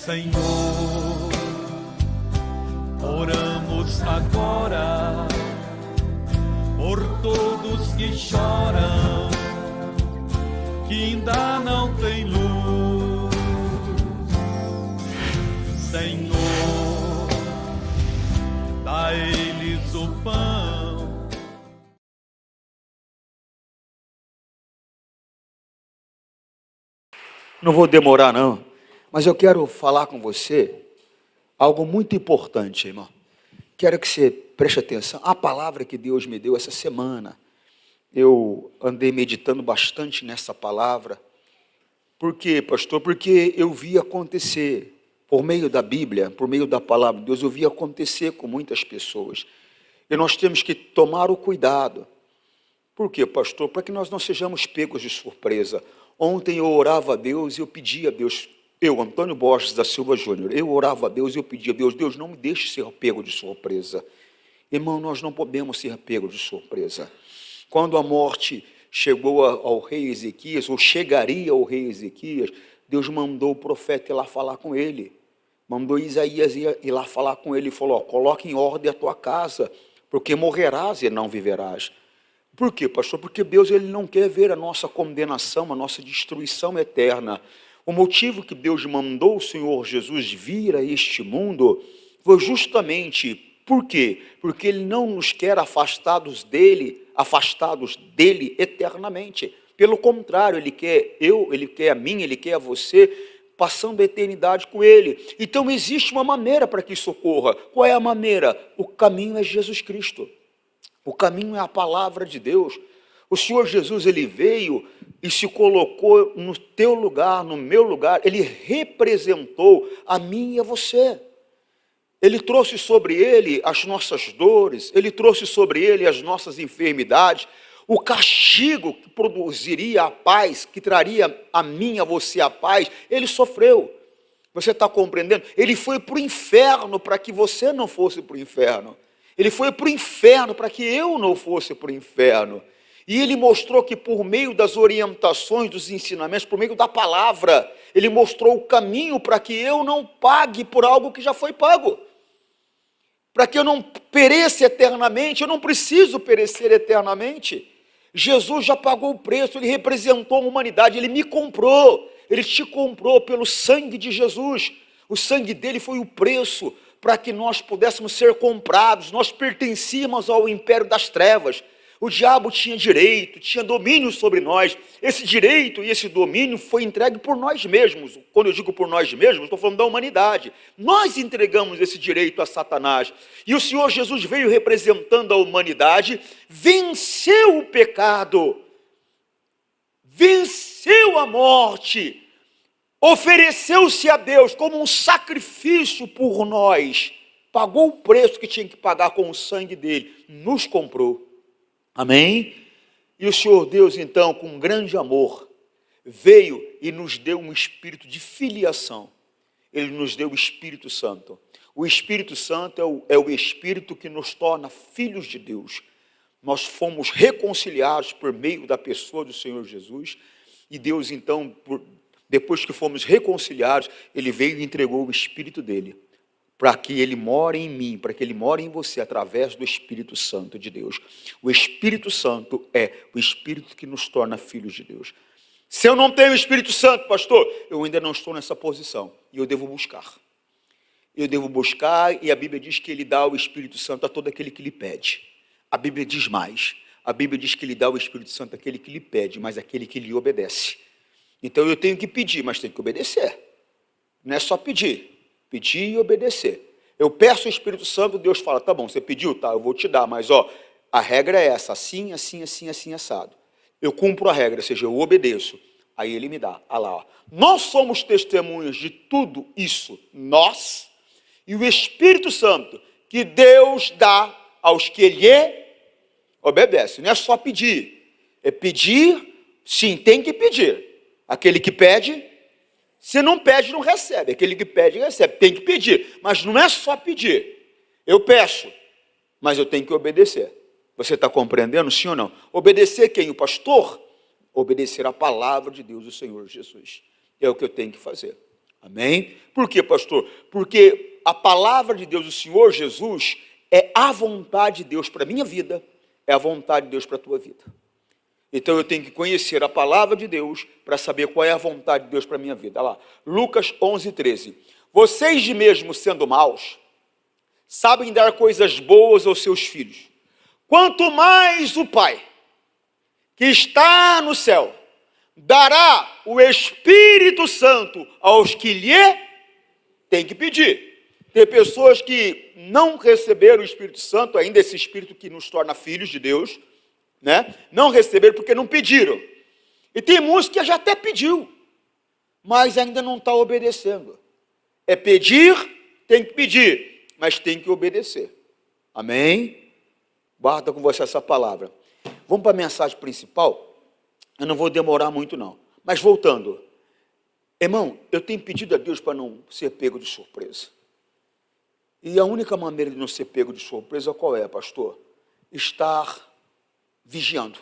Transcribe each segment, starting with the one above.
Senhor, oramos agora por todos que choram, que ainda não têm luz. Senhor, dá a eles o pão. Não vou demorar não, mas eu quero falar com você algo muito importante, irmão. Quero que você preste atenção. A palavra que Deus me deu essa semana, eu andei meditando bastante nessa palavra. Por quê, pastor? Porque eu vi acontecer, por meio da Bíblia, por meio da palavra de Deus, eu vi acontecer com muitas pessoas. E nós temos que tomar o cuidado. Por quê, pastor? Para que nós não sejamos pegos de surpresa. Ontem eu orava a Deus e eu pedia a Deus, eu, Antônio Borges da Silva Júnior, eu orava a Deus e eu pedia a Deus, Deus, não me deixe ser pego de surpresa. Irmão, nós não podemos ser pegos de surpresa. Quando a morte chegou ao rei Ezequias, ou chegaria ao rei Ezequias, Deus mandou o profeta ir lá falar com ele. Mandou Isaías ir lá falar com ele e falou, coloque em ordem a tua casa, porque morrerás e não viverás. Por quê, pastor? Porque Deus ele não quer ver a nossa condenação, a nossa destruição eterna. O motivo que Deus mandou o Senhor Jesus vir a este mundo foi justamente, por quê? Porque Ele não nos quer afastados dele eternamente. Pelo contrário, Ele quer Ele quer a mim, Ele quer a você, passando a eternidade com Ele. Então existe uma maneira para que isso ocorra. Qual é a maneira? O caminho é Jesus Cristo. O caminho é a palavra de Deus. O Senhor Jesus, Ele veio e se colocou no teu lugar, no meu lugar. Ele representou a mim e a você. Ele trouxe sobre Ele as nossas dores. Ele trouxe sobre Ele as nossas enfermidades. O castigo que produziria a paz, que traria a mim e a você a paz, Ele sofreu. Você está compreendendo? Ele foi para o inferno para que você não fosse para o inferno. Ele foi para o inferno para que eu não fosse para o inferno. E Ele mostrou que por meio das orientações, dos ensinamentos, por meio da palavra, Ele mostrou o caminho para que eu não pague por algo que já foi pago. Para que eu não pereça eternamente, eu não preciso perecer eternamente. Jesus já pagou o preço, Ele representou a humanidade, Ele me comprou, Ele te comprou pelo sangue de Jesus. O sangue dele foi o preço para que nós pudéssemos ser comprados. Nós pertencíamos ao império das trevas. O diabo tinha direito, tinha domínio sobre nós. Esse direito e esse domínio foi entregue por nós mesmos. Quando eu digo por nós mesmos, estou falando da humanidade. Nós entregamos esse direito a Satanás. E o Senhor Jesus veio representando a humanidade, venceu o pecado, venceu a morte, ofereceu-se a Deus como um sacrifício por nós, pagou o preço que tinha que pagar com o sangue dele, nos comprou. Amém? E o Senhor Deus, então, com grande amor, veio e nos deu um espírito de filiação. Ele nos deu o Espírito Santo. O Espírito Santo é o Espírito que nos torna filhos de Deus. Nós fomos reconciliados por meio da pessoa do Senhor Jesus. E Deus, então, depois que fomos reconciliados, Ele veio e entregou o Espírito dele, para que Ele more em mim, para que Ele more em você, através do Espírito Santo de Deus. O Espírito Santo é o Espírito que nos torna filhos de Deus. Se eu não tenho o Espírito Santo, pastor, eu ainda não estou nessa posição, e eu devo buscar. Eu devo buscar, e a Bíblia diz que Ele dá o Espírito Santo a todo aquele que lhe pede. A Bíblia diz mais, a Bíblia diz que Ele dá o Espírito Santo àquele que lhe pede, mas àquele que lhe obedece. Então eu tenho que pedir, mas tenho que obedecer. Não é só pedir e obedecer. Eu peço o Espírito Santo, Deus fala, tá bom, você pediu? Tá, eu vou te dar, mas a regra é essa, assim, assim, assim, assim, assado. Eu cumpro a regra, ou seja, eu obedeço. Aí Ele me dá, olha lá, nós somos testemunhas de tudo isso, nós e o Espírito Santo, que Deus dá aos que Ele obedece. Não é só pedir, é pedir, sim, tem que pedir. Aquele que pede, se não pede, não recebe. Aquele que pede, recebe. Tem que pedir. Mas não é só pedir. Eu peço, mas eu tenho que obedecer. Você está compreendendo, sim ou não? Obedecer quem? O pastor? Obedecer a palavra de Deus, o Senhor Jesus. É o que eu tenho que fazer. Amém? Por quê, pastor? Porque a palavra de Deus, o Senhor Jesus, é a vontade de Deus para a minha vida, é a vontade de Deus para a tua vida. Então eu tenho que conhecer a palavra de Deus para saber qual é a vontade de Deus para a minha vida. Olha lá, Lucas 11:13. Vocês de mesmo sendo maus, sabem dar coisas boas aos seus filhos. Quanto mais o Pai, que está no céu, dará o Espírito Santo aos que lhe têm que pedir. Tem pessoas que não receberam o Espírito Santo, ainda esse Espírito que nos torna filhos de Deus, né? Não receberam porque não pediram. E tem muitos que já até pediu, mas ainda não está obedecendo. É pedir, tem que pedir, mas tem que obedecer. Amém? Guarda com você essa palavra. Vamos para a mensagem principal? Eu não vou demorar muito não. Mas voltando. Irmão, eu tenho pedido a Deus para não ser pego de surpresa. E a única maneira de não ser pego de surpresa qual é, pastor? Estar vigiando,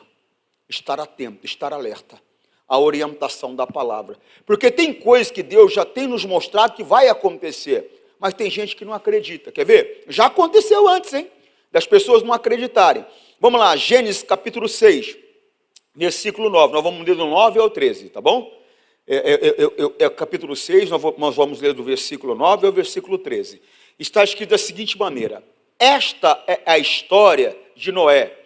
estar atento, estar alerta à orientação da palavra. Porque tem coisas que Deus já tem nos mostrado que vai acontecer, mas tem gente que não acredita. Quer ver? Já aconteceu antes, hein? Das pessoas não acreditarem. Vamos lá, Gênesis capítulo 6, versículo 9. Nós vamos ler do 9 ao 13, tá bom? Capítulo 6, nós vamos ler do versículo 9 ao versículo 13. Está escrito da seguinte maneira: esta é a história de Noé.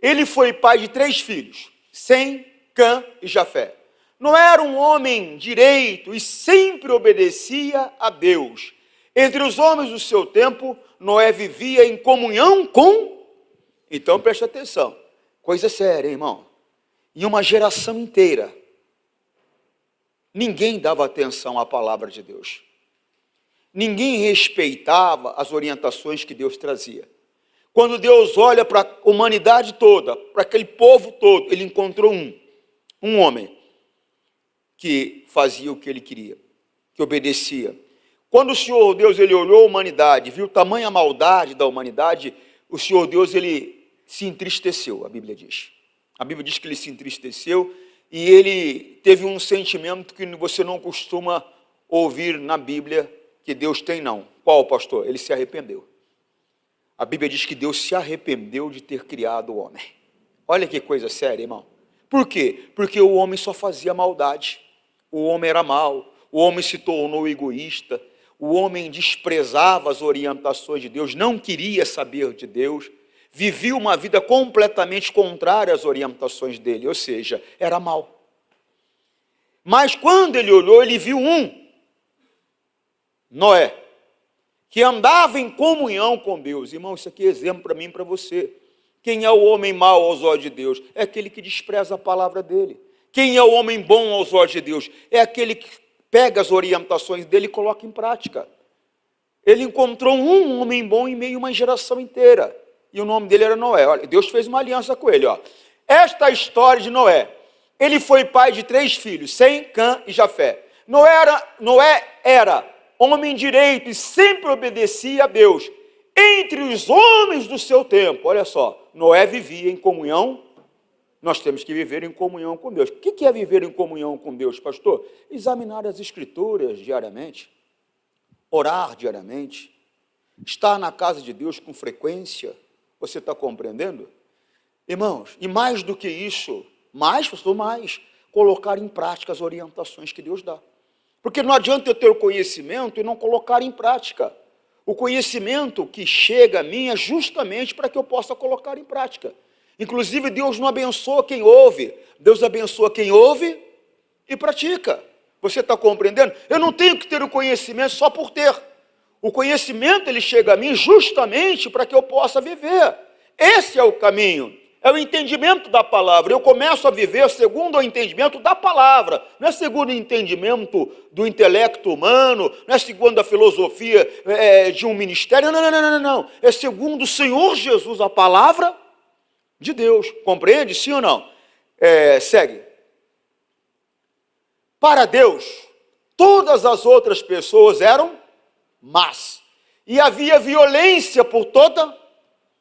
Ele foi pai de 3 filhos, Sem, Cã e Jafé. Noé era um homem direito e sempre obedecia a Deus. Entre os homens do seu tempo, Noé vivia em comunhão com... Então preste atenção, coisa séria, hein, irmão. Em uma geração inteira, ninguém dava atenção à palavra de Deus. Ninguém respeitava as orientações que Deus trazia. Quando Deus olha para a humanidade toda, para aquele povo todo, ele encontrou um homem que fazia o que ele queria, que obedecia. Quando o Senhor Deus ele olhou a humanidade, viu tamanha maldade da humanidade, o Senhor Deus ele se entristeceu, a Bíblia diz. A Bíblia diz que ele se entristeceu e ele teve um sentimento que você não costuma ouvir na Bíblia que Deus tem, não. Qual, pastor? Ele se arrependeu. A Bíblia diz que Deus se arrependeu de ter criado o homem. Olha que coisa séria, irmão. Por quê? Porque o homem só fazia maldade. O homem era mau. O homem se tornou egoísta. O homem desprezava as orientações de Deus, não queria saber de Deus. Vivia uma vida completamente contrária às orientações dele, ou seja, era mau. Mas quando ele olhou, ele viu Noé, que andava em comunhão com Deus. Irmão, isso aqui é exemplo para mim e para você. Quem é o homem mau aos olhos de Deus? É aquele que despreza a palavra dele. Quem é o homem bom aos olhos de Deus? É aquele que pega as orientações dele e coloca em prática. Ele encontrou um homem bom em meio a uma geração inteira. E o nome dele era Noé. Olha, Deus fez uma aliança com ele. Ó. Esta é a história de Noé. Ele foi pai de 3 filhos, Sem, Cã e Jafé. Noé era homem direito e sempre obedecia a Deus. Entre os homens do seu tempo, olha só, Noé vivia em comunhão. Nós temos que viver em comunhão com Deus. O que é viver em comunhão com Deus, pastor? Examinar as Escrituras diariamente, orar diariamente, estar na casa de Deus com frequência. Você está compreendendo? Irmãos, e mais do que isso, pastor, colocar em prática as orientações que Deus dá. Porque não adianta eu ter o conhecimento e não colocar em prática. O conhecimento que chega a mim é justamente para que eu possa colocar em prática. Inclusive, Deus não abençoa quem ouve, Deus abençoa quem ouve e pratica. Você está compreendendo? Eu não tenho que ter o conhecimento só por ter. O conhecimento, ele chega a mim justamente para que eu possa viver. Esse é o caminho, é o entendimento da palavra. Eu começo a viver segundo o entendimento da palavra, não é segundo o entendimento do intelecto humano, não é segundo a filosofia de um ministério, não. É segundo o Senhor Jesus, a palavra de Deus. Compreende, sim ou não? Segue. Para Deus, todas as outras pessoas eram más. E havia violência por toda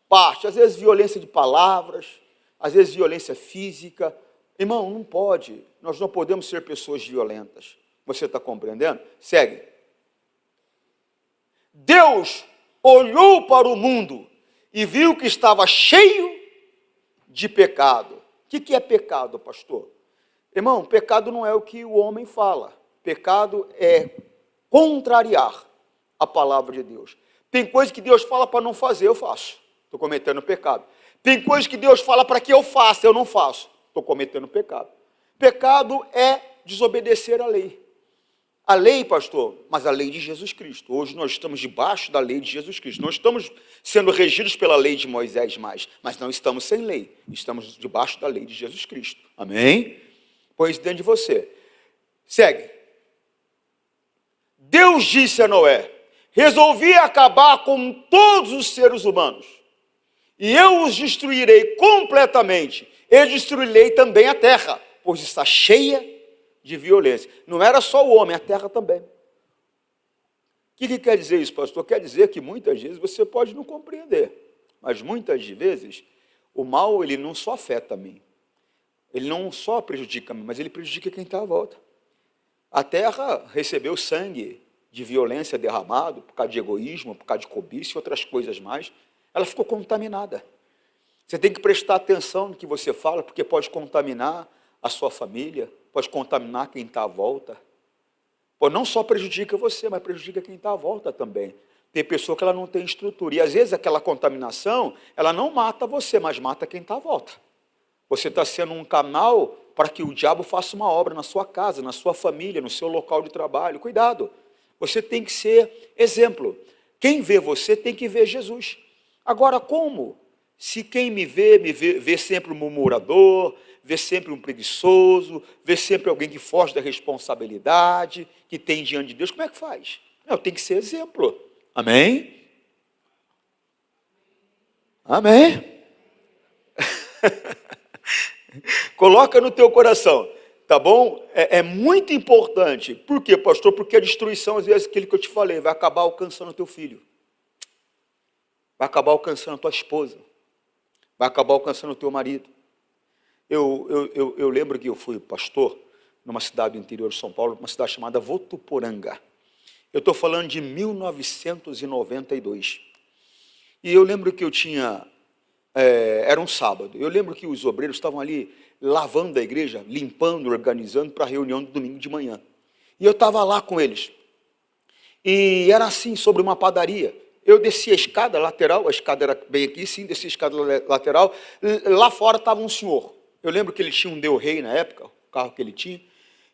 parte. Às vezes violência de palavras, às vezes violência física. Irmão, não pode. Nós não podemos ser pessoas violentas. Você está compreendendo? Segue. Deus olhou para o mundo e viu que estava cheio de pecado. O que é pecado, pastor? Irmão, pecado não é o que o homem fala. Pecado é contrariar a palavra de Deus. Tem coisa que Deus fala para não fazer, eu faço. Estou cometendo pecado. Tem coisas que Deus fala para que eu faça, eu não faço. Estou cometendo pecado. Pecado é desobedecer a lei. A lei, pastor, mas a lei de Jesus Cristo. Hoje nós estamos debaixo da lei de Jesus Cristo. Não estamos sendo regidos pela lei de Moisés mais, mas não estamos sem lei. Estamos debaixo da lei de Jesus Cristo. Amém? Põe isso dentro de você. Segue. Deus disse a Noé: resolvi acabar com todos os seres humanos, e eu os destruirei completamente, e destruirei também a terra, pois está cheia de violência. Não era só o homem, a terra também. O que quer dizer isso, pastor? Quer dizer que muitas vezes você pode não compreender, mas muitas vezes o mal, ele não só afeta a mim, ele não só prejudica a mim, mas ele prejudica quem está à volta. A terra recebeu sangue de violência derramado, por causa de egoísmo, por causa de cobiça e outras coisas mais. Ela ficou contaminada. Você tem que prestar atenção no que você fala, porque pode contaminar a sua família, pode contaminar quem está à volta. Pô, não só prejudica você, mas prejudica quem está à volta também. Tem pessoa que ela não tem estrutura, e às vezes aquela contaminação, ela não mata você, mas mata quem está à volta. Você está sendo um canal para que o diabo faça uma obra na sua casa, na sua família, no seu local de trabalho. Cuidado, você tem que ser exemplo. Quem vê você tem que ver Jesus. Agora, como? Se quem me vê sempre um murmurador, vê sempre um preguiçoso, vê sempre alguém que foge da responsabilidade, que tem diante de Deus, como é que faz? Não, tem que ser exemplo. Amém? Amém? Coloca no teu coração, tá bom? É muito importante. Por quê, pastor? Porque a destruição, às vezes, aquilo que eu te falei, vai acabar alcançando o teu filho. Vai acabar alcançando a tua esposa. Vai acabar alcançando o teu marido. Eu lembro que eu fui pastor numa cidade do interior de São Paulo, uma cidade chamada Votuporanga. Eu estou falando de 1992. E eu lembro que eu tinha... era um sábado. Eu lembro que os obreiros estavam ali lavando a igreja, limpando, organizando para a reunião do domingo de manhã. E eu estava lá com eles. E era assim, sobre uma padaria. Eu desci a escada lateral, a escada era bem aqui, sim, desci a escada lateral. Lá fora estava um senhor. Eu lembro que ele tinha um Del Rey na época, o carro que ele tinha.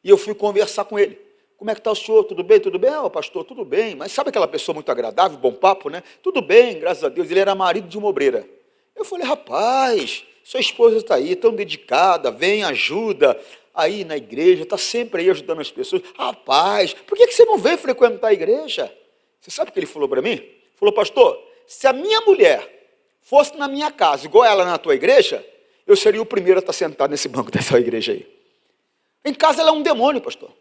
E eu fui conversar com ele. Como é que está o senhor? Tudo bem? Tudo bem? Pastor, tudo bem. Mas sabe aquela pessoa muito agradável, bom papo, né? Tudo bem, graças a Deus. Ele era marido de uma obreira. Eu falei, rapaz, sua esposa está aí, tão dedicada, vem, ajuda aí na igreja, está sempre aí ajudando as pessoas. Rapaz, por que você não vem frequentar a igreja? Você sabe o que ele falou para mim? Falou, pastor, se a minha mulher fosse na minha casa, igual ela na tua igreja, eu seria o primeiro a estar sentado nesse banco dessa igreja aí. Em casa ela é um demônio, pastor.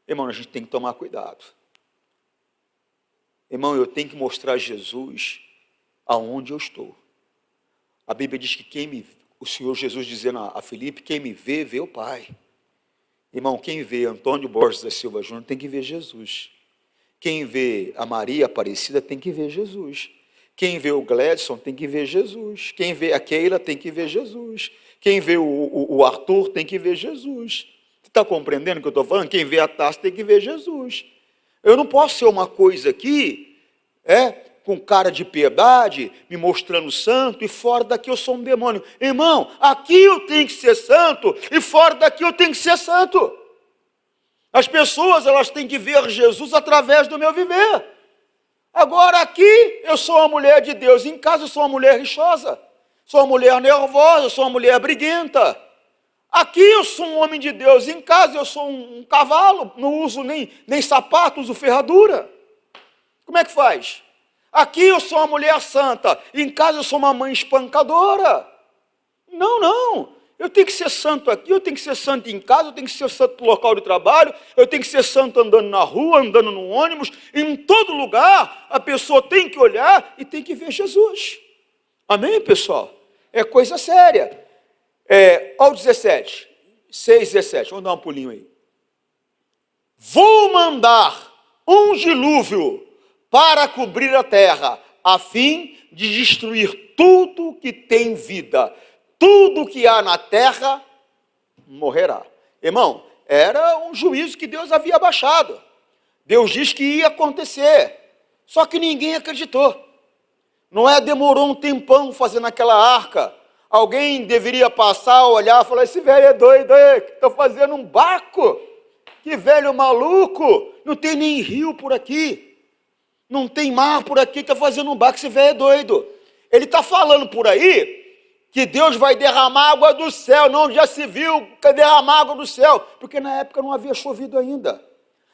Irmão, a gente tem que tomar cuidado. Irmão, eu tenho que mostrar Jesus aonde eu estou. A Bíblia diz que o Senhor Jesus dizendo a Filipe, quem me vê, vê o Pai. Irmão, quem vê Antônio Borges da Silva Júnior tem que ver Jesus. Quem vê a Maria Aparecida tem que ver Jesus. Quem vê o Gladson tem que ver Jesus. Quem vê a Keila tem que ver Jesus. Quem vê o Arthur tem que ver Jesus. Você está compreendendo o que eu estou falando? Quem vê a Tassi tem que ver Jesus. Eu não posso ser uma coisa aqui, com cara de piedade, me mostrando santo, e fora daqui eu sou um demônio. Irmão, aqui eu tenho que ser santo, e fora daqui eu tenho que ser santo. As pessoas, elas têm que ver Jesus através do meu viver. Agora aqui, eu sou uma mulher de Deus, em casa eu sou uma mulher rixosa, sou uma mulher nervosa, sou uma mulher briguenta. Aqui eu sou um homem de Deus, em casa eu sou um cavalo, não uso nem sapato, uso ferradura. Como é que faz? Aqui eu sou uma mulher santa, em casa eu sou uma mãe espancadora. Não. Eu tenho que ser santo aqui, eu tenho que ser santo em casa, eu tenho que ser santo no local de trabalho, eu tenho que ser santo andando na rua, andando no ônibus, em todo lugar, a pessoa tem que olhar e tem que ver Jesus. Amém, pessoal? É coisa séria. Ao 17, 6:17, vamos dar um pulinho aí. Vou mandar um dilúvio para cobrir a terra, a fim de destruir tudo que tem vida. Tudo que há na terra morrerá. Irmão, era um juízo que Deus havia baixado. Deus diz que ia acontecer, só que ninguém acreditou. Noé demorou um tempão fazendo aquela arca. Alguém deveria passar, olhar e falar, esse velho é doido, que está fazendo um barco. Que velho maluco, não tem nem rio por aqui, não tem mar por aqui, está fazendo um barco, esse velho é doido. Ele está falando por aí que Deus vai derramar água do céu, não, já se viu derramar água do céu, porque na época não havia chovido ainda.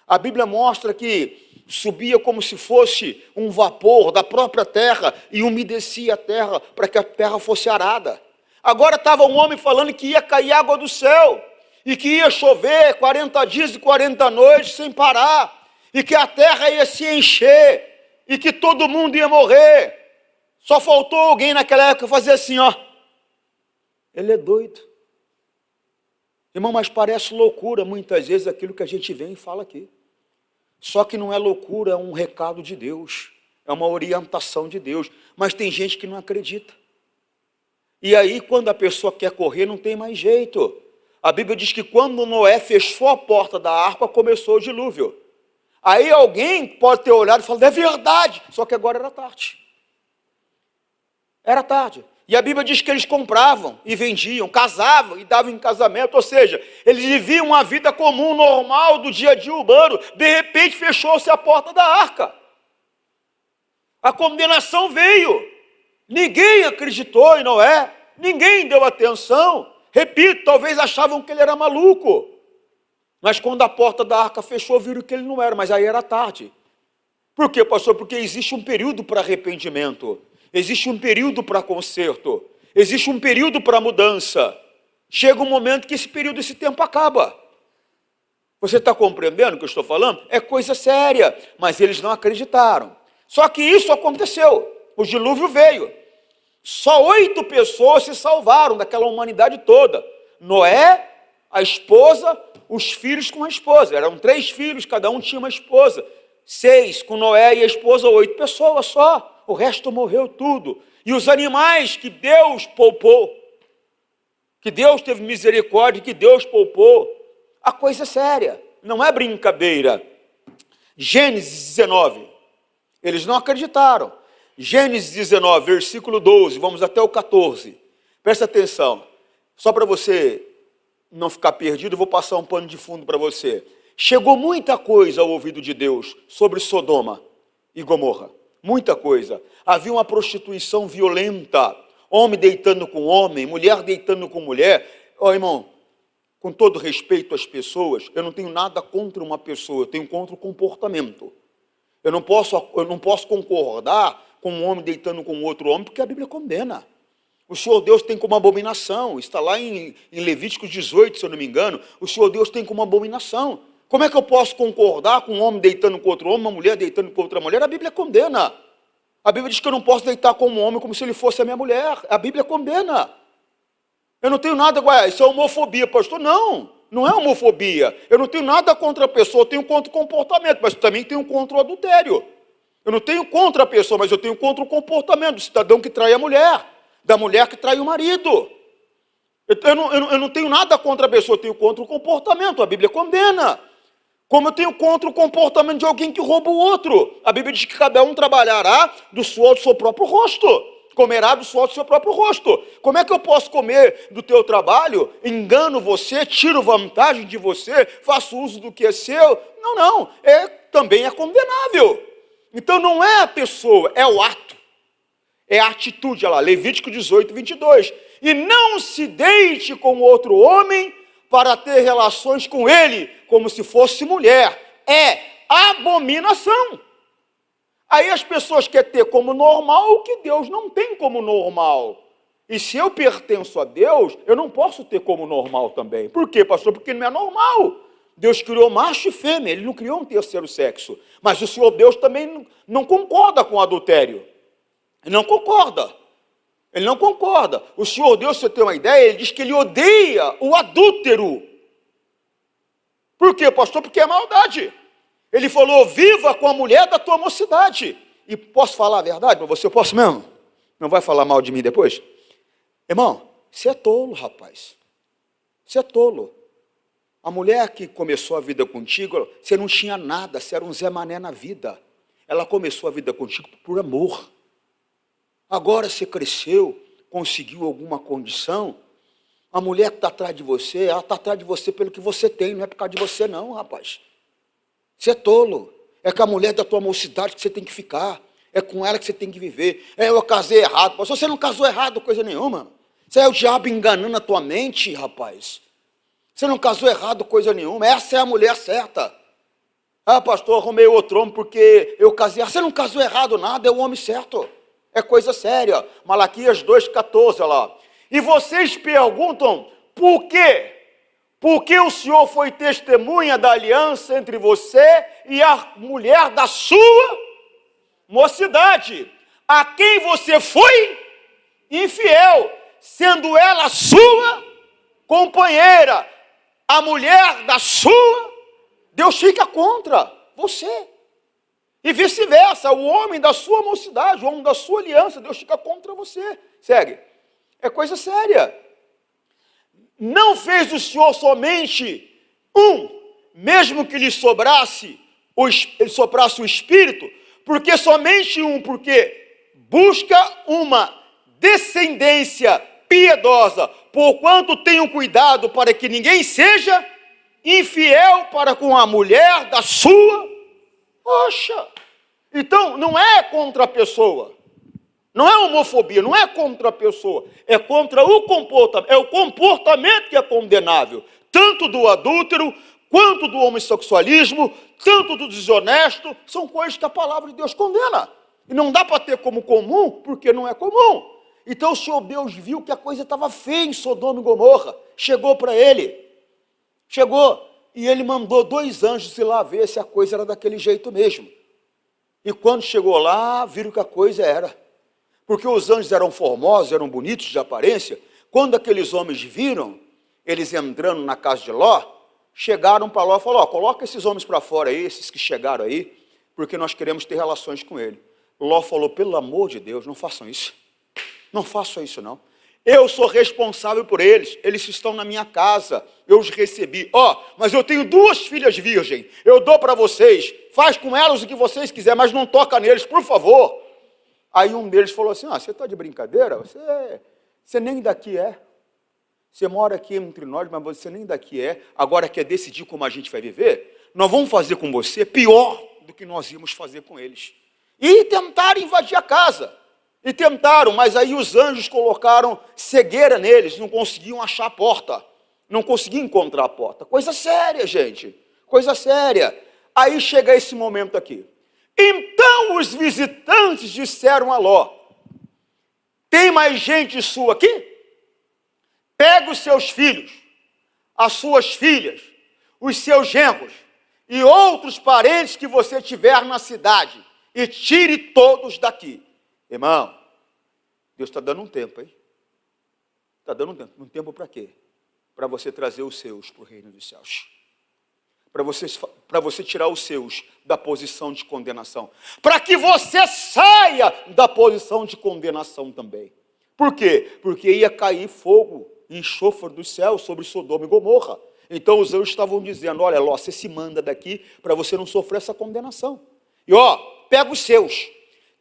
A Bíblia mostra que subia como se fosse um vapor da própria terra e umedecia a terra para que a terra fosse arada. Agora estava um homem falando que ia cair água do céu, e que ia chover 40 dias e 40 noites sem parar, e que a terra ia se encher, e que todo mundo ia morrer. Só faltou alguém naquela época fazer assim, ó. Ele é doido. Irmão, mas parece loucura muitas vezes aquilo que a gente vem e fala aqui. Só que não é loucura, é um recado de Deus, é uma orientação de Deus. Mas tem gente que não acredita. E aí, quando a pessoa quer correr, não tem mais jeito. A Bíblia diz que quando Noé fechou a porta da arca, começou o dilúvio. Aí alguém pode ter olhado e falado, é verdade, só que agora era tarde. Era tarde. E a Bíblia diz que eles compravam e vendiam, casavam e davam em casamento, ou seja, eles viviam uma vida comum, normal, do dia a dia urbano. De repente fechou-se a porta da arca. A condenação veio. Ninguém acreditou em Noé, ninguém deu atenção. Repito, talvez achavam que ele era maluco. Mas quando a porta da arca fechou, viram que ele não era, mas aí era tarde. Por quê, pastor? Porque existe um período para arrependimento, existe um período para conserto, existe um período para mudança. Chega um momento que esse período, esse tempo acaba. Você está compreendendo o que eu estou falando? É coisa séria, mas eles não acreditaram. Só que isso aconteceu, o dilúvio veio. Só 8 pessoas se salvaram daquela humanidade toda. Noé, a esposa, os filhos com a esposa. Eram 3 filhos, cada um tinha uma esposa. 6 com Noé e a esposa, 8 pessoas só. O resto morreu tudo. E os animais que Deus poupou, que Deus teve misericórdia, que Deus poupou. A coisa é séria, não é brincadeira. Gênesis 19. Eles não acreditaram. Gênesis 19, versículo 12, vamos até o 14. Presta atenção, só para você não ficar perdido, eu vou passar um pano de fundo para você. Chegou muita coisa ao ouvido de Deus sobre Sodoma e Gomorra, muita coisa. Havia uma prostituição violenta, homem deitando com homem, mulher deitando com mulher. Ó, irmão, com todo respeito às pessoas, eu não tenho nada contra uma pessoa, eu tenho contra o comportamento. Eu não posso concordar com um homem deitando com outro homem, porque a Bíblia condena. O Senhor Deus tem como abominação, está lá em Levíticos 18, se eu não me engano, o Senhor Deus tem como abominação. Como é que eu posso concordar com um homem deitando com outro homem, uma mulher deitando com outra mulher? A Bíblia condena. A Bíblia diz que eu não posso deitar com um homem como se ele fosse a minha mulher. A Bíblia condena. Eu não tenho nada, isso é homofobia, pastor. Não, não é homofobia. Eu não tenho nada contra a pessoa, eu tenho contra o comportamento, mas também tenho contra o adultério. Eu não tenho contra a pessoa, mas eu tenho contra o comportamento do cidadão que trai a mulher, da mulher que trai o marido. Eu não tenho nada contra a pessoa, eu tenho contra o comportamento, a Bíblia condena. Como eu tenho contra o comportamento de alguém que rouba o outro. A Bíblia diz que cada um trabalhará do suor do seu próprio rosto, comerá do suor do seu próprio rosto. Como é que eu posso comer do teu trabalho, engano você, tiro vantagem de você, faço uso do que é seu? Não, também é condenável. Então não é a pessoa, é o ato, é a atitude, olha lá, Levítico 18, 22. E não se deite com outro homem para ter relações com ele, como se fosse mulher. É abominação. Aí as pessoas querem ter como normal o que Deus não tem como normal. E se eu pertenço a Deus, eu não posso ter como normal também. Por quê, pastor? Porque não é normal. Deus criou macho e fêmea, ele não criou um terceiro sexo. Mas o Senhor Deus também não concorda com o adultério. Ele não concorda. Ele não concorda. O Senhor Deus, se você tem uma ideia, ele diz que ele odeia o adúltero. Por quê, pastor? Porque é maldade. Ele falou, viva com a mulher da tua mocidade. E posso falar a verdade para você? Eu posso mesmo? Não vai falar mal de mim depois? Irmão, você é tolo, rapaz. Você é tolo. A mulher que começou a vida contigo, você não tinha nada, você era um Zé Mané na vida. Ela começou a vida contigo por amor. Agora você cresceu, conseguiu alguma condição. A mulher que está atrás de você, ela está atrás de você pelo que você tem, não é por causa de você não, rapaz. Você é tolo. É com a mulher da tua mocidade que você tem que ficar. É com ela que você tem que viver. Eu casei errado. Pastor, você não casou errado coisa nenhuma. Isso é o diabo enganando a tua mente, rapaz. Você não casou errado coisa nenhuma. Essa é a mulher certa. Ah, pastor, arrumei outro homem porque eu casei. Você não casou errado nada, é o homem certo. É coisa séria. Malaquias 2,14, olha lá. E vocês perguntam, por quê? Porque o Senhor foi testemunha da aliança entre você e a mulher da sua mocidade, a quem você foi infiel, sendo ela sua companheira, a mulher da sua, Deus fica contra você. E vice-versa, o homem da sua mocidade, o homem da sua aliança, Deus fica contra você. Segue. É coisa séria. Não fez o Senhor somente mesmo que lhe soprasse o Espírito, porque somente porque busca uma descendência piedosa, porquanto tenham cuidado para que ninguém seja infiel para com a mulher da sua. Poxa, então não é contra a pessoa, não é homofobia, não é contra a pessoa, é contra o comportamento, é o comportamento que é condenável, tanto do adúltero, quanto do homossexualismo, tanto do desonesto, são coisas que a palavra de Deus condena, e não dá para ter como comum, porque não é comum. Então o Senhor Deus viu que a coisa estava feia em Sodoma e Gomorra, chegou para ele, e ele mandou 2 anjos ir lá ver se a coisa era daquele jeito mesmo, e quando chegou lá, viram que a coisa era, porque os anjos eram formosos, eram bonitos de aparência. Quando aqueles homens viram, eles entrando na casa de Ló, chegaram para Ló e falaram, coloca esses homens para fora aí, esses que chegaram aí, porque nós queremos ter relações com ele. Ló falou, pelo amor de Deus, não façam isso. Não façam isso não. Eu sou responsável por eles estão na minha casa, eu os recebi. Mas eu tenho 2 filhas virgens, eu dou para vocês, faz com elas o que vocês quiserem, mas não toca neles, por favor. Aí um deles falou assim, você está de brincadeira? Você nem daqui é. Você mora aqui entre nós, mas você nem daqui é. Agora quer decidir como a gente vai viver? Nós vamos fazer com você pior do que nós íamos fazer com eles. E tentaram invadir a casa. E tentaram, mas aí os anjos colocaram cegueira neles, não conseguiam achar a porta. Não conseguiam encontrar a porta. Coisa séria, gente. Coisa séria. Aí chega esse momento aqui. Então os visitantes disseram a Ló, tem mais gente sua aqui? Pega os seus filhos, as suas filhas, os seus genros e outros parentes que você tiver na cidade e tire todos daqui. Irmão, Deus está dando um tempo, hein? Está dando um tempo. Um tempo para quê? Para você trazer os seus para o reino dos céus. Para você tirar os seus da posição de condenação. Para que você saia da posição de condenação também. Por quê? Porque ia cair fogo, enxofre do céu sobre Sodoma e Gomorra. Então os anjos estavam dizendo, olha, Ló, você se manda daqui para você não sofrer essa condenação. E pega os seus.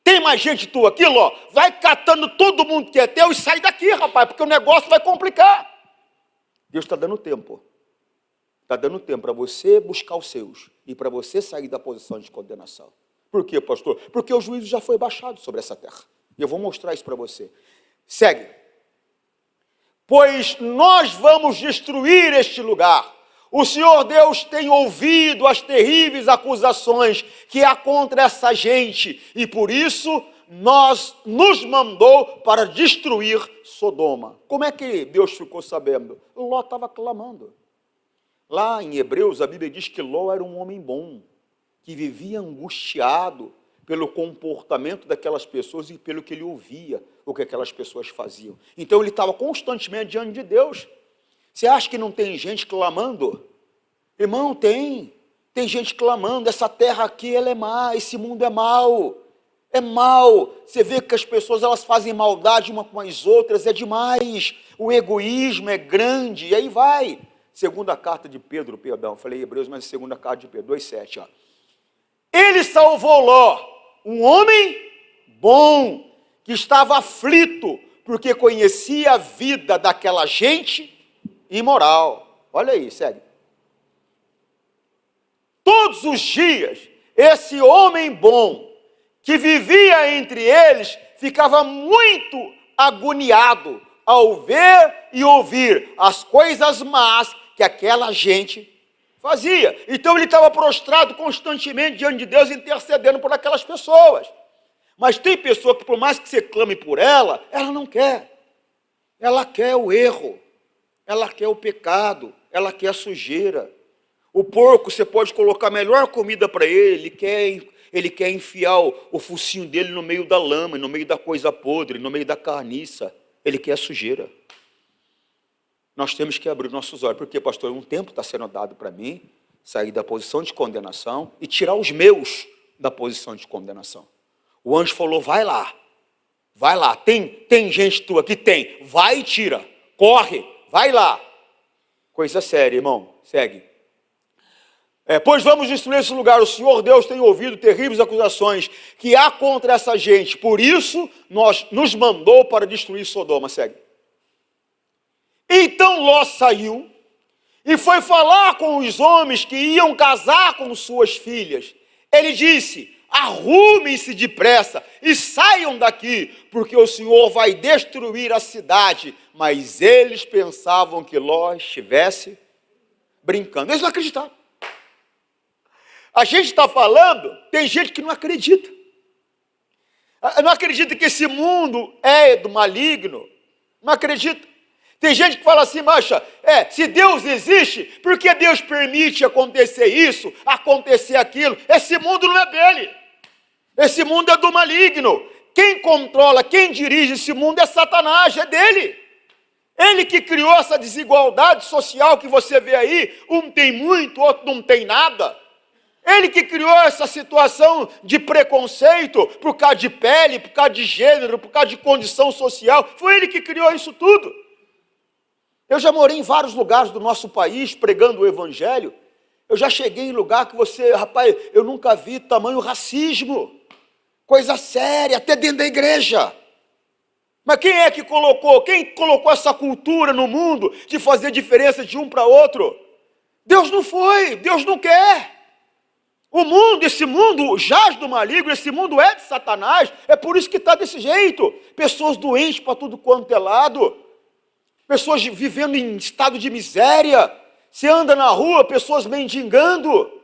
Tem mais gente tua aqui, Ló? Vai catando todo mundo que é teu e sai daqui, rapaz, porque o negócio vai complicar. Deus está dando tempo. Está dando tempo para você buscar os seus e para você sair da posição de condenação. Por quê, pastor? Porque o juízo já foi baixado sobre essa terra. E eu vou mostrar isso para você. Segue. Pois nós vamos destruir este lugar. O Senhor Deus tem ouvido as terríveis acusações que há contra essa gente. E por isso nos mandou para destruir Sodoma. Como é que Deus ficou sabendo? Ló estava clamando. Lá em Hebreus, a Bíblia diz que Ló era um homem bom, que vivia angustiado pelo comportamento daquelas pessoas e pelo que ele ouvia, o que aquelas pessoas faziam. Então ele estava constantemente diante de Deus. Você acha que não tem gente clamando? Irmão, tem gente clamando, essa terra aqui, ela é má, esse mundo é mau. É mal, você vê que as pessoas elas fazem maldade uma com as outras, é demais, o egoísmo é grande, e aí vai. Segunda carta de Pedro, perdão, falei Hebreus, mas segunda carta de Pedro, 2,7, ó. Ele salvou Ló, um homem bom, que estava aflito, porque conhecia a vida daquela gente imoral. Olha aí, segue. Todos os dias, esse homem bom, que vivia entre eles, ficava muito agoniado ao ver e ouvir as coisas más que aquela gente fazia. Então ele estava prostrado constantemente diante de Deus, intercedendo por aquelas pessoas. Mas tem pessoa que, por mais que você clame por ela, ela não quer. Ela quer o erro, ela quer o pecado, ela quer a sujeira. O porco, você pode colocar a melhor comida para ele quer enfiar o focinho dele no meio da lama, no meio da coisa podre, no meio da carniça. Ele quer a sujeira. Nós temos que abrir nossos olhos, porque, pastor, um tempo está sendo dado para mim sair da posição de condenação e tirar os meus da posição de condenação. O anjo falou, vai lá, tem gente tua aqui? Tem, vai e tira, corre, vai lá. Coisa séria, irmão, segue. Pois vamos destruir esse lugar, o Senhor Deus tem ouvido terríveis acusações que há contra essa gente, por isso nos mandou para destruir Sodoma, segue. Então Ló saiu e foi falar com os homens que iam casar com suas filhas. Ele disse, arrumem-se depressa e saiam daqui, porque o Senhor vai destruir a cidade. Mas eles pensavam que Ló estivesse brincando, eles não acreditaram. A gente está falando, tem gente que não acredita. Não acredita que esse mundo é do maligno. Não acredita. Tem gente que fala assim, macha, se Deus existe, por que Deus permite acontecer isso, acontecer aquilo? Esse mundo não é dele. Esse mundo é do maligno. Quem controla, quem dirige esse mundo é Satanás, é dele. Ele que criou essa desigualdade social que você vê aí, um tem muito, outro não tem nada. Ele que criou essa situação de preconceito por causa de pele, por causa de gênero, por causa de condição social. Foi ele que criou isso tudo. Eu já morei em vários lugares do nosso país pregando o evangelho. Eu já cheguei em lugar que rapaz, eu nunca vi tamanho racismo. Coisa séria, até dentro da igreja. Mas quem é que colocou? Quem colocou essa cultura no mundo de fazer diferença de um para outro? Deus não foi, Deus não quer. O mundo, esse mundo jaz do maligno, esse mundo é de Satanás, é por isso que está desse jeito. Pessoas doentes para tudo quanto é lado, pessoas vivendo em estado de miséria, você anda na rua, pessoas mendigando.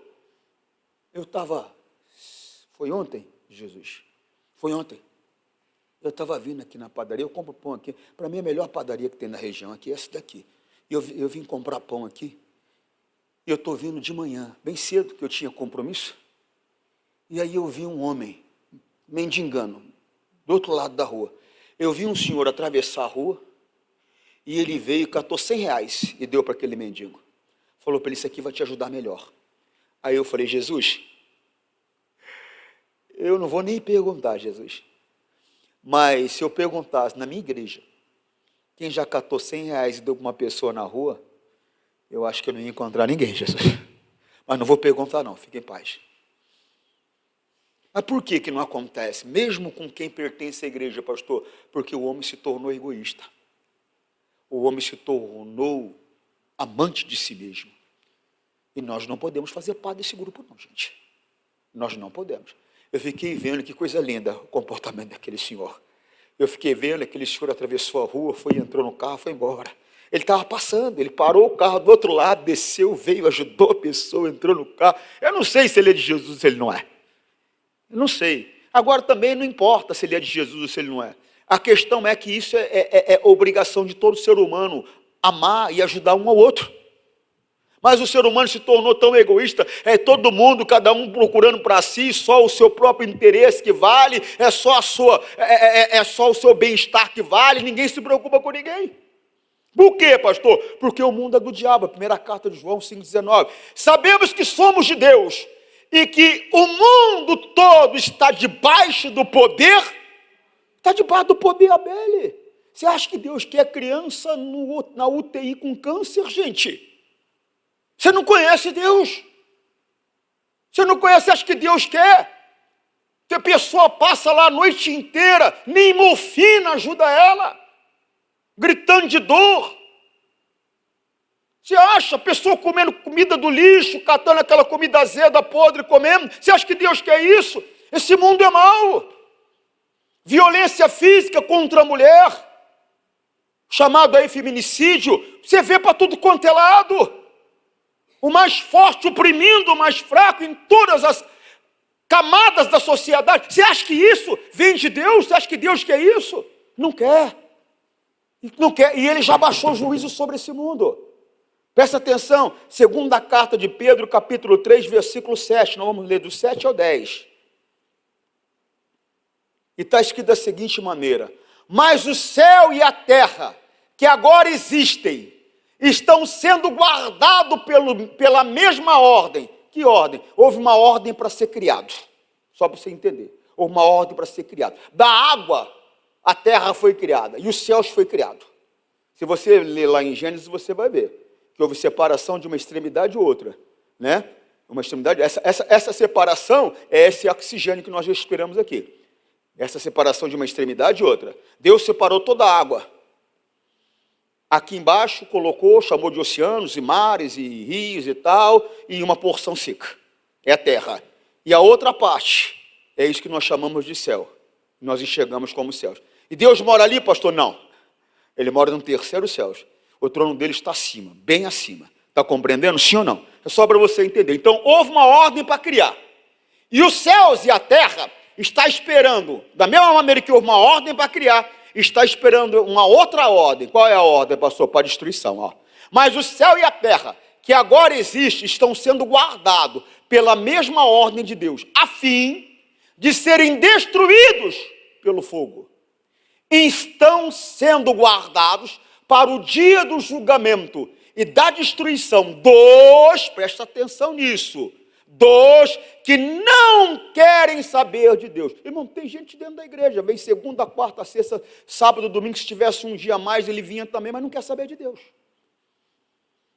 Foi ontem, Jesus, foi ontem, eu estava vindo aqui na padaria, eu compro pão aqui, para mim a melhor padaria que tem na região aqui é essa daqui. Eu vim comprar pão aqui, e eu estou vindo de manhã, bem cedo, que eu tinha compromisso, e aí eu vi um homem mendigando, do outro lado da rua. Eu vi um senhor atravessar a rua, e ele veio e catou R$100 e deu para aquele mendigo. Falou para ele, isso aqui vai te ajudar melhor. Aí eu falei, Jesus, eu não vou nem perguntar, Jesus, mas se eu perguntasse na minha igreja, quem já catou R$100 e deu para uma pessoa na rua, eu acho que eu não ia encontrar ninguém, Jesus. Mas não vou perguntar não, fique em paz. Mas por que não acontece? Mesmo com quem pertence à igreja, pastor? Porque o homem se tornou egoísta. O homem se tornou amante de si mesmo. E nós não podemos fazer parte desse grupo não, gente. Nós não podemos. Eu fiquei vendo que coisa linda o comportamento daquele senhor. Eu fiquei vendo aquele senhor atravessou a rua, entrou no carro, foi embora. Ele estava passando, ele parou o carro do outro lado, desceu, veio, ajudou a pessoa, entrou no carro. Eu não sei se ele é de Jesus ou se ele não é. Eu não sei. Agora também não importa se ele é de Jesus ou se ele não é. A questão é que isso é obrigação de todo ser humano, amar e ajudar um ao outro. Mas o ser humano se tornou tão egoísta, todo mundo, cada um procurando para si, só o seu próprio interesse que vale, só o seu bem-estar que vale, ninguém se preocupa com ninguém. Por quê, pastor? Porque o mundo é do diabo. A primeira carta de João 5,19. Sabemos que somos de Deus e que o mundo todo está debaixo do poder. Está debaixo do poder dele. Você acha que Deus quer criança na UTI com câncer, gente? Você não conhece Deus? Você não conhece, acha que Deus quer? Que a pessoa passa lá a noite inteira, nem morfina ajuda ela, gritando de dor. Você acha a pessoa comendo comida do lixo, catando aquela comida azeda, podre, comendo? Você acha que Deus quer isso? Esse mundo é mau. Violência física contra a mulher, chamado aí feminicídio, você vê para tudo quanto é lado. O mais forte oprimindo o mais fraco em todas as camadas da sociedade. Você acha que isso vem de Deus? Você acha que Deus quer isso? Não quer. Não quer. E ele já baixou o juízo sobre esse mundo. Presta atenção, segunda carta de Pedro, capítulo 3, versículo 7. Nós vamos ler do 7 ao 10. E está escrito da seguinte maneira: mas o céu e a terra, que agora existem, estão sendo guardados pela mesma ordem. Que ordem? Houve uma ordem para ser criado. Só para você entender. Houve uma ordem para ser criado. Da água, a terra foi criada e os céus foi criado. Se você ler lá em Gênesis, você vai ver que houve separação de uma extremidade e outra, né? Uma extremidade, essa separação é esse oxigênio que nós respiramos aqui. Essa separação de uma extremidade e outra. Deus separou toda a água. Aqui embaixo colocou, chamou de oceanos e mares e rios e tal, e uma porção seca. É a terra. E a outra parte, é isso que nós chamamos de céu. Nós enxergamos como céus. E Deus mora ali, pastor? Não. Ele mora no terceiro céu. O trono dele está acima, bem acima. Está compreendendo? Sim ou não? É só para você entender. Então, houve uma ordem para criar. E os céus e a terra está esperando, da mesma maneira que houve uma ordem para criar, está esperando uma outra ordem. Qual é a ordem, pastor? Para a destruição. Ó. Mas o céu e a terra, que agora existem, estão sendo guardados pela mesma ordem de Deus, a fim de serem destruídos pelo fogo. Estão sendo guardados para o dia do julgamento e da destruição dos, presta atenção nisso, dos que não querem saber de Deus. Irmão, tem gente dentro da igreja, vem segunda, quarta, sexta, sábado, domingo, se tivesse um dia a mais, ele vinha também, mas não quer saber de Deus.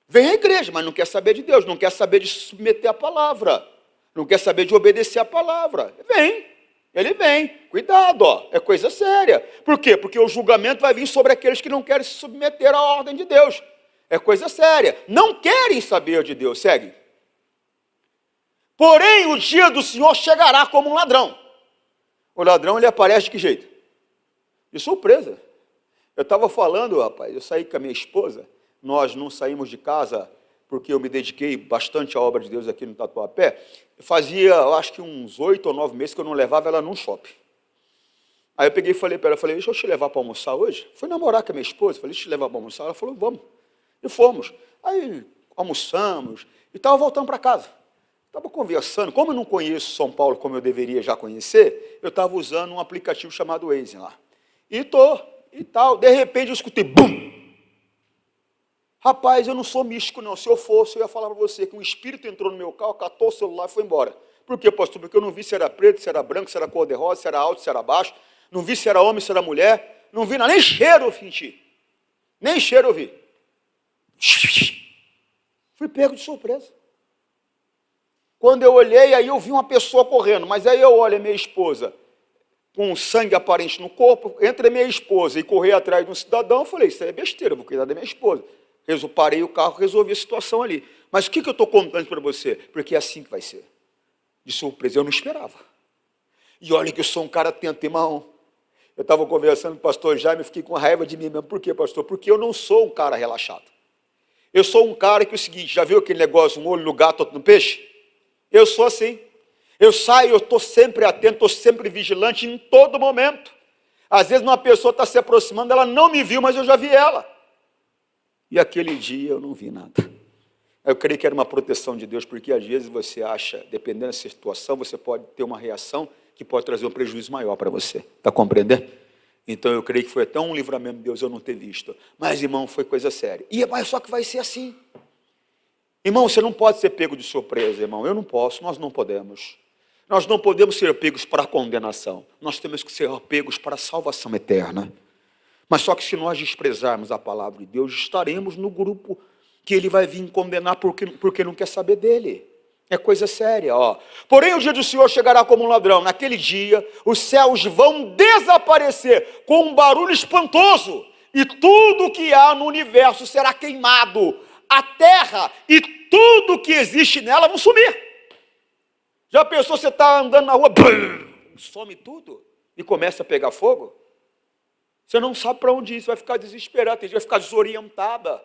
Vem à igreja, mas não quer saber de Deus, não quer saber de se submeter à palavra, não quer saber de obedecer à palavra. Ele vem, cuidado, ó, é coisa séria. Por quê? Porque o julgamento vai vir sobre aqueles que não querem se submeter à ordem de Deus. É coisa séria, não querem saber de Deus, segue. Porém, o dia do Senhor chegará como um ladrão. O ladrão, ele aparece de que jeito? De surpresa. Eu estava falando, rapaz, eu saí com a minha esposa, nós não saímos de casa porque eu me dediquei bastante à obra de Deus aqui no Tatuapé. Fazia, eu acho que uns 8 ou 9 meses que eu não levava ela num shopping. Aí eu peguei e falei para ela, deixa eu te levar para almoçar hoje. Fui namorar com a minha esposa, falei, deixa eu te levar para almoçar. Ela falou, vamos. E fomos. Aí almoçamos e estava voltando para casa. Estava conversando, como eu não conheço São Paulo como eu deveria já conhecer, eu estava usando um aplicativo chamado Waze lá. E tal, de repente eu escutei, bum! Rapaz, eu não sou místico não, se eu fosse, eu ia falar para você que um espírito entrou no meu carro, catou o celular e foi embora. Por quê, pastor? Porque eu não vi se era preto, se era branco, se era cor-de-rosa, se era alto, se era baixo, não vi se era homem, se era mulher, não vi nada, nem cheiro eu senti, nem cheiro eu vi. Fui pego de surpresa. Quando eu olhei, aí eu vi uma pessoa correndo, mas aí eu olho a minha esposa com sangue aparente no corpo, entre a minha esposa e correr atrás de um cidadão, eu falei, isso aí é besteira, vou cuidar da minha esposa. Eu parei o carro, resolvi a situação ali. Mas o que eu estou contando para você? Porque é assim que vai ser. De surpresa, eu não esperava. E olha que eu sou um cara atento, irmão. Eu estava conversando com o pastor Jaime, fiquei com raiva de mim mesmo. Por quê, pastor? Porque eu não sou um cara relaxado. Eu sou um cara que é o seguinte, já viu aquele negócio, um olho no gato, outro no peixe? Eu sou assim. Eu saio, eu estou sempre atento, estou sempre vigilante em todo momento. Às vezes uma pessoa está se aproximando, ela não me viu, mas eu já vi ela. E aquele dia eu não vi nada. Eu creio que era uma proteção de Deus, porque às vezes você acha, dependendo da situação, você pode ter uma reação que pode trazer um prejuízo maior para você. Está compreendendo? Então eu creio que foi até um livramento de Deus eu não ter visto. Mas, irmão, foi coisa séria. Mas só que vai ser assim. Irmão, você não pode ser pego de surpresa, irmão. Eu não posso, nós não podemos. Nós não podemos ser pegos para a condenação. Nós temos que ser pegos para a salvação eterna. Mas só que se nós desprezarmos a palavra de Deus, estaremos no grupo que ele vai vir condenar porque não quer saber dele. É coisa séria, ó. Porém, o dia do Senhor chegará como um ladrão. Naquele dia, os céus vão desaparecer com um barulho espantoso. E tudo que há no universo será queimado. A terra e tudo que existe nela vão sumir. Já pensou, você está andando na rua, some tudo e começa a pegar fogo? Você não sabe para onde ir, você vai ficar desesperado, tem gente que vai ficar desorientada.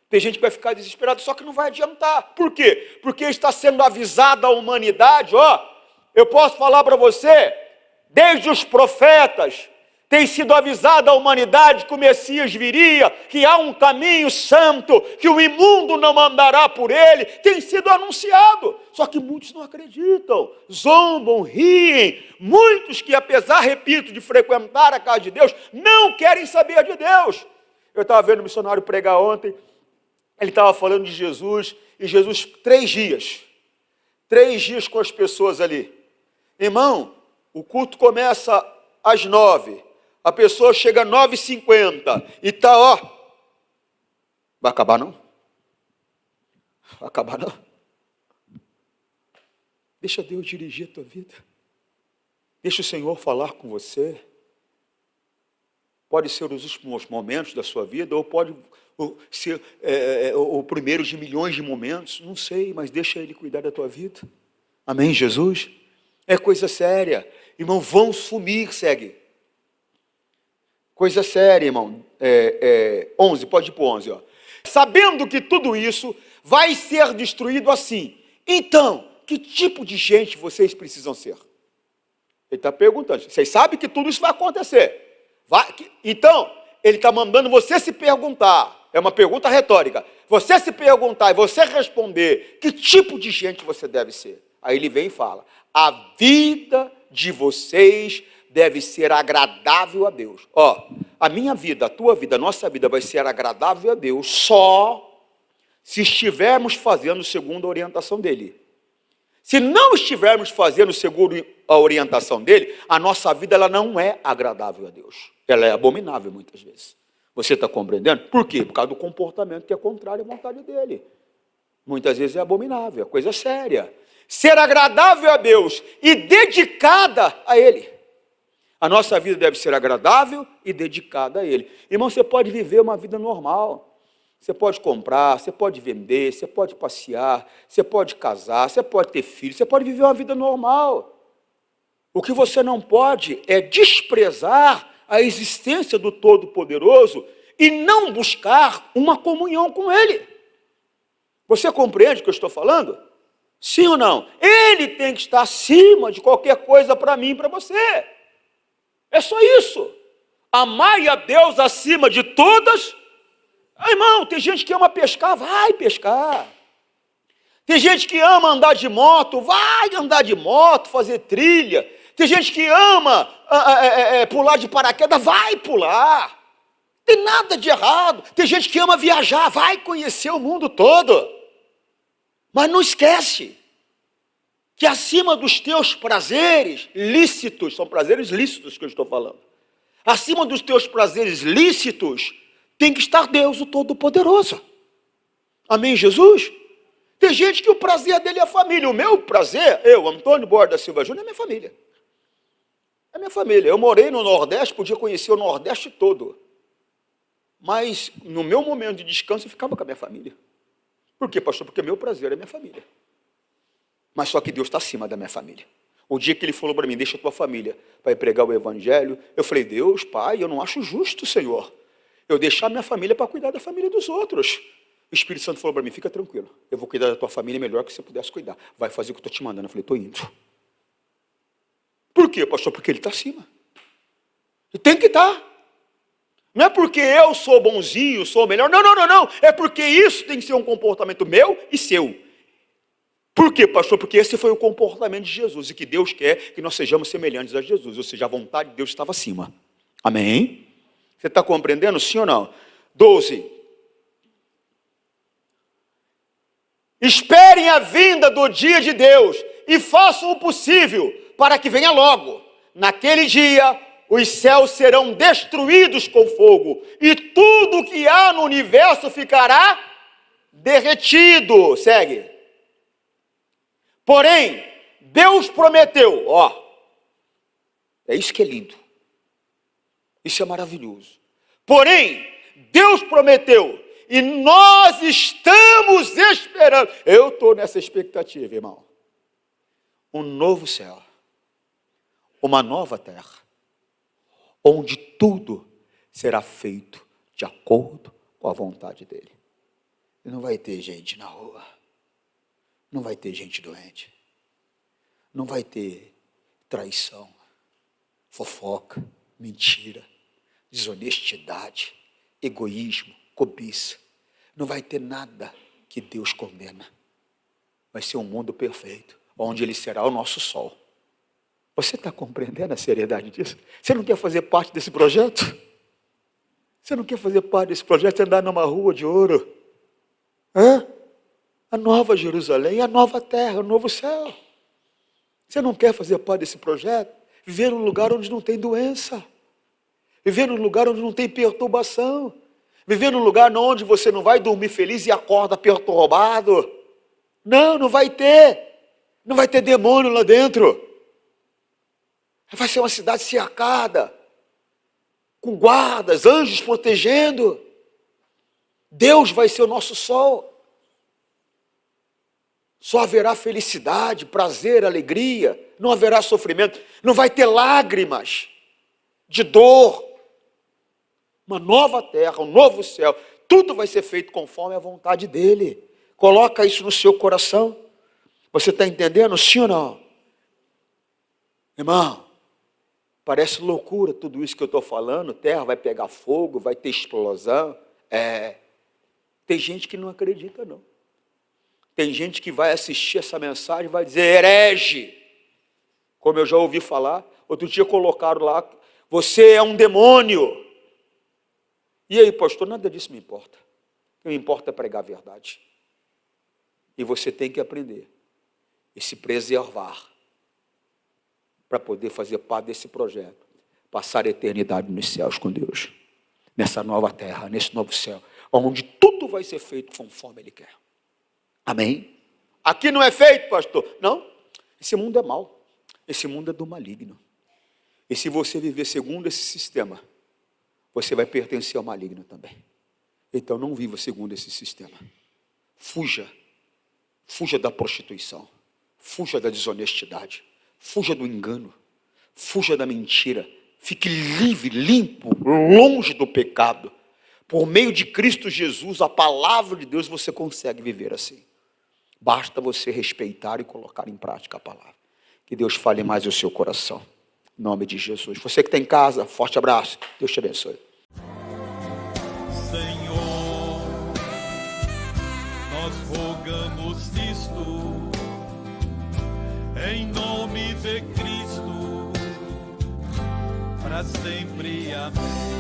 Tem gente que vai ficar desesperada, só que não vai adiantar. Por quê? Porque está sendo avisada a humanidade, ó. Eu posso falar para você, desde os profetas, tem sido avisada a humanidade que o Messias viria, que há um caminho santo, que o imundo não andará por ele. Tem sido anunciado. Só que muitos não acreditam, zombam, riem. Muitos que, apesar, repito, de frequentar a casa de Deus, não querem saber de Deus. Eu estava vendo o missionário pregar ontem. Ele estava falando de Jesus, e Jesus, 3 dias com as pessoas ali. Irmão, o culto começa às 9, a pessoa chega às 9h50, e está, ó, vai acabar não? Vai acabar não? Deixa Deus dirigir a tua vida, deixa o Senhor falar com você. Pode ser os últimos momentos da sua vida, ou pode ser o primeiro de milhões de momentos, não sei, mas deixa Ele cuidar da tua vida. Amém, Jesus? É coisa séria. Irmão, vão sumir, segue. Coisa séria, irmão. 11, pode ir para o 11, ó. Sabendo que tudo isso vai ser destruído assim, então, que tipo de gente vocês precisam ser? Ele está perguntando, vocês sabem que tudo isso vai acontecer. Então, ele está mandando você se perguntar, é uma pergunta retórica, você se perguntar e você responder, que tipo de gente você deve ser? Aí ele vem e fala, a vida de vocês deve ser agradável a Deus. Ó, a minha vida, a tua vida, a nossa vida vai ser agradável a Deus só se estivermos fazendo segundo a orientação dele. Se não estivermos fazendo segundo a orientação dele, a nossa vida ela não é agradável a Deus. Ela é abominável muitas vezes. Você está compreendendo? Por quê? Por causa do comportamento que é contrário à vontade dele. Muitas vezes é abominável, é coisa séria. Ser agradável a Deus e dedicada a Ele. A nossa vida deve ser agradável e dedicada a Ele. Irmão, você pode viver uma vida normal. Você pode comprar, você pode vender, você pode passear, você pode casar, você pode ter filhos, você pode viver uma vida normal. O que você não pode é desprezar a existência do Todo-Poderoso e não buscar uma comunhão com Ele. Você compreende o que eu estou falando? Sim ou não? Ele tem que estar acima de qualquer coisa para mim e para você. É só isso. Amai a Deus acima de todas. Irmão, tem gente que ama pescar, vai pescar. Tem gente que ama andar de moto, vai andar de moto, fazer trilha. Tem gente que ama pular de paraquedas, vai pular. Tem nada de errado. Tem gente que ama viajar, vai conhecer o mundo todo. Mas não esquece que acima dos teus prazeres lícitos, são prazeres lícitos que eu estou falando, acima dos teus prazeres lícitos, tem que estar Deus, o Todo-Poderoso. Amém, Jesus? Tem gente que o prazer dele é a família. O meu prazer, eu, Antônio Borda Silva Júnior, é minha família. É minha família. Eu morei no Nordeste, podia conhecer o Nordeste todo. Mas no meu momento de descanso eu ficava com a minha família. Por quê, pastor? Porque meu prazer é minha família. Mas só que Deus está acima da minha família. O dia que ele falou para mim, deixa a tua família para ir pregar o Evangelho, eu falei, Deus, Pai, eu não acho justo, Senhor, eu deixar minha família para cuidar da família dos outros. O Espírito Santo falou para mim, fica tranquilo, eu vou cuidar da tua família melhor que você pudesse cuidar. Vai fazer o que eu estou te mandando. Eu falei, estou indo. Por quê, pastor? Porque ele está acima. E tem que estar. Não é porque eu sou bonzinho, sou melhor. Não. É porque isso tem que ser um comportamento meu e seu. Por quê, pastor? Porque esse foi o comportamento de Jesus. E que Deus quer que nós sejamos semelhantes a Jesus. Ou seja, a vontade de Deus estava acima. Amém? Você está compreendendo, sim ou não? 12. Esperem a vinda do dia de Deus e façam o possível para que venha logo. Naquele dia, os céus serão destruídos com fogo e tudo que há no universo ficará derretido. Segue. Porém, Deus prometeu, é isso que é lindo. Isso é maravilhoso. Porém, Deus prometeu e nós estamos esperando. Eu estou nessa expectativa, irmão. Um novo céu, uma nova terra, onde tudo será feito de acordo com a vontade dele. E não vai ter gente na rua, não vai ter gente doente, não vai ter traição, fofoca, mentira, desonestidade, egoísmo, cobiça. Não vai ter nada que Deus condena. Vai ser um mundo perfeito, onde Ele será o nosso sol. Você está compreendendo a seriedade disso? Você não quer fazer parte desse projeto? Você não quer fazer parte desse projeto e andar numa rua de ouro? A nova Jerusalém, a nova terra, o novo céu. Você não quer fazer parte desse projeto? Viver num lugar onde não tem doença. Viver num lugar onde não tem perturbação. Viver num lugar onde você não vai dormir feliz e acorda perturbado. Não vai ter. Não vai ter demônio lá dentro. Vai ser uma cidade cercada, com guardas, anjos protegendo. Deus vai ser o nosso sol. Só haverá felicidade, prazer, alegria. Não haverá sofrimento. Não vai ter lágrimas de dor. Uma nova terra, um novo céu. Tudo vai ser feito conforme a vontade dele. Coloca isso no seu coração. Você está entendendo, sim ou não? Irmão, parece loucura tudo isso que eu estou falando. Terra vai pegar fogo, vai ter explosão. Tem gente que não acredita, não. Tem gente que vai assistir essa mensagem e vai dizer herege. Como eu já ouvi falar. Outro dia colocaram lá, você é um demônio. E aí, pastor, nada disso me importa. O que me importa é pregar a verdade. E você tem que aprender e se preservar para poder fazer parte desse projeto. Passar a eternidade nos céus com Deus. Nessa nova terra, nesse novo céu. Onde tudo vai ser feito conforme Ele quer. Amém? Aqui não é feito, pastor. Não, esse mundo é mau. Esse mundo é do maligno. E se você viver segundo esse sistema, você vai pertencer ao maligno também. Então não viva segundo esse sistema. Fuja. Fuja da prostituição. Fuja da desonestidade. Fuja do engano. Fuja da mentira. Fique livre, limpo, longe do pecado. Por meio de Cristo Jesus, a palavra de Deus, você consegue viver assim. Basta você respeitar e colocar em prática a palavra. Que Deus fale mais ao seu coração. Em nome de Jesus. Você que está em casa, forte abraço. Deus te abençoe. Senhor, nós rogamos isto em nome de Cristo, para sempre. Amém.